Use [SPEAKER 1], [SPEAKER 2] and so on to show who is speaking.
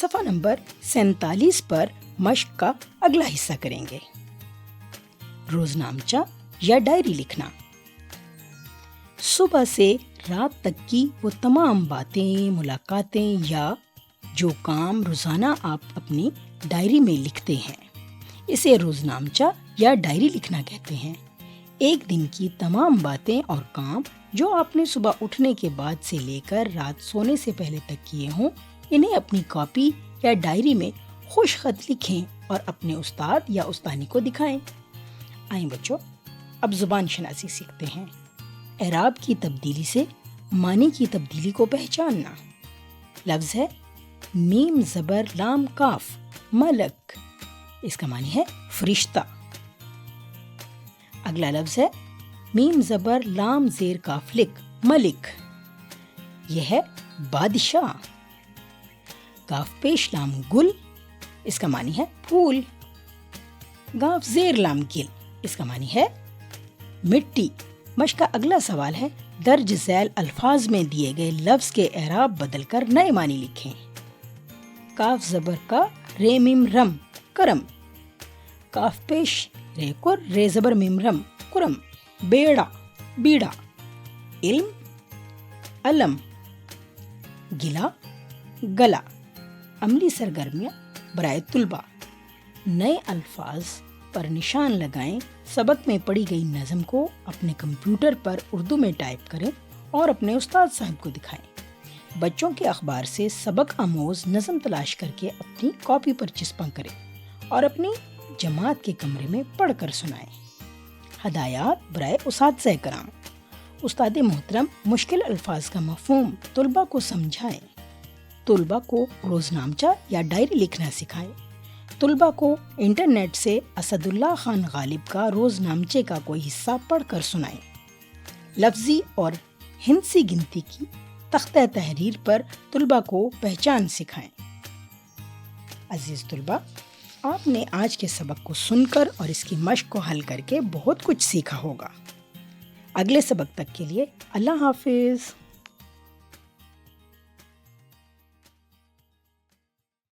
[SPEAKER 1] صفحہ نمبر 47 پر مشق کا اگلا حصہ کریں گے۔ روزنامچہ یا ڈائری لکھنا۔ صبح سے رات تک کی وہ تمام باتیں، ملاقاتیں یا جو کام روزانہ آپ اپنی ڈائری میں لکھتے ہیں، اسے روزنامچہ یا ڈائری لکھنا کہتے ہیں۔ ایک دن کی تمام باتیں اور کام جو آپ نے صبح اٹھنے کے بعد سے لے کر رات سونے سے پہلے تک کیے ہوں، انہیں اپنی کاپی یا ڈائری میں خوش خط لکھیں اور اپنے استاد یا استانی کو دکھائیں۔ آئیں بچوں، اب زبان شناسی سیکھتے ہیں۔ اعراب کی تبدیلی سے معنی کی تبدیلی کو پہچاننا۔ لفظ ہے میم زبر لام کاف ملک، اس کا معنی ہے فرشتہ۔ اگلا لفظ ہے میم زبر لام زیر کاف لک ملک، یہ ہے بادشاہ۔ کاف پیش لام گل، اس کا معنی ہے پھول۔ گاف زیر لام گل، اس کا معنی ہے مٹی۔ مشق کا اگلا سوال ہے درج ذیل الفاظ میں دیے گئے لفظ کے اعراب بدل کر نئے معنی لکھیں۔ کاف زبر کا رے میم رم کرم، کاف پیش رے کر رے زبر میم رم کرم، بیڑا بیڑا، علم علم، گلا گلا۔ عملی سرگرمیاں برائے طلباء۔ نئے الفاظ پر نشان لگائیں۔ سبق میں پڑھی گئی نظم کو اپنے کمپیوٹر پر اردو میں ٹائپ کریں اور اپنے استاد صاحب کو دکھائیں۔ بچوں کے اخبار سے سبق آموز نظم تلاش کر کے اپنی کاپی پر چسپاں کریں اور اپنی جماعت کے کمرے میں پڑھ کر سنائیں۔ ہدایات برائے اساتذہ کرام۔ استاد محترم مشکل الفاظ کا مفہوم طلباء کو سمجھائیں۔ طلباء کو روزنامچہ یا ڈائری لکھنا سکھائیں۔ طلباء کو انٹرنیٹ سے اسد اللہ خان غالب کا روزنامچے کا کوئی حصہ پڑھ کر سنائیں۔ لفظی اور ہندسی گنتی کی تختہ تحریر پر طلباء کو پہچان سکھائیں۔ عزیز طلباء، آپ نے آج کے سبق کو سن کر اور اس کی مشق کو حل کر کے بہت کچھ سیکھا ہوگا۔ اگلے سبق تک کے لیے اللہ حافظ۔